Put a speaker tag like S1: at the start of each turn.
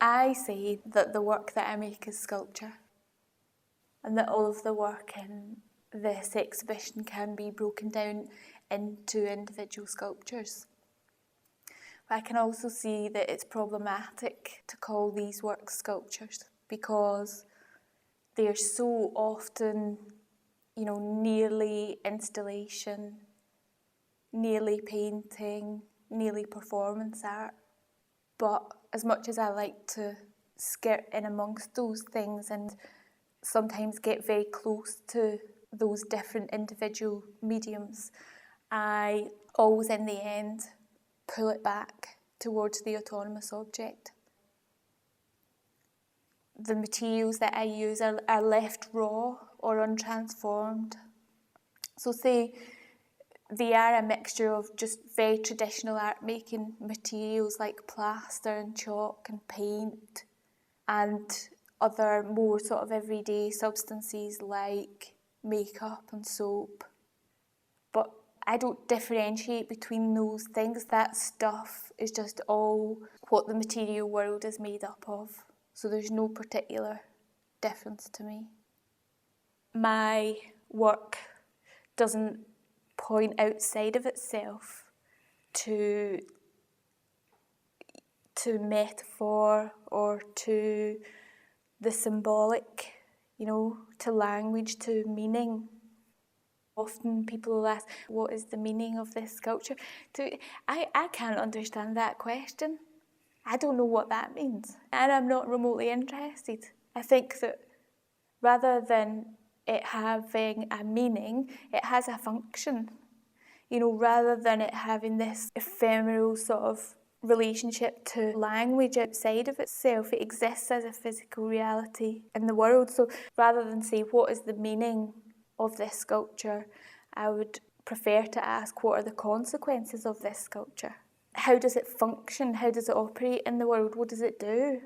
S1: I say that the work that I make is sculpture, and that all of the work in this exhibition can be broken down into individual sculptures. But I can also see that it's problematic to call these works sculptures because they are so often, nearly installation, nearly painting, nearly performance art. But as much as I like to skirt in amongst those things and sometimes get very close to those different individual mediums, I always in the end pull it back towards the autonomous object. The materials that I use are left raw or untransformed. So say they are a mixture of just very traditional art making materials like plaster and chalk and paint and other more sort of everyday substances like makeup and soap. But I don't differentiate between those things. That stuff is just all what the material world is made up of. So there's no particular difference to me. My work doesn't point outside of itself to metaphor or to the symbolic, to language, to meaning. Often people will ask, what is the meaning of this sculpture? I can't understand that question. I don't know what that means, and I'm not remotely interested. I think that rather than it having a meaning, it has a function. Rather than it having this ephemeral sort of relationship to language outside of itself, it exists as a physical reality in the world. So rather than say, what is the meaning of this sculpture, I would prefer to ask, what are the consequences of this sculpture? How does it function? How does it operate in the world? What does it do?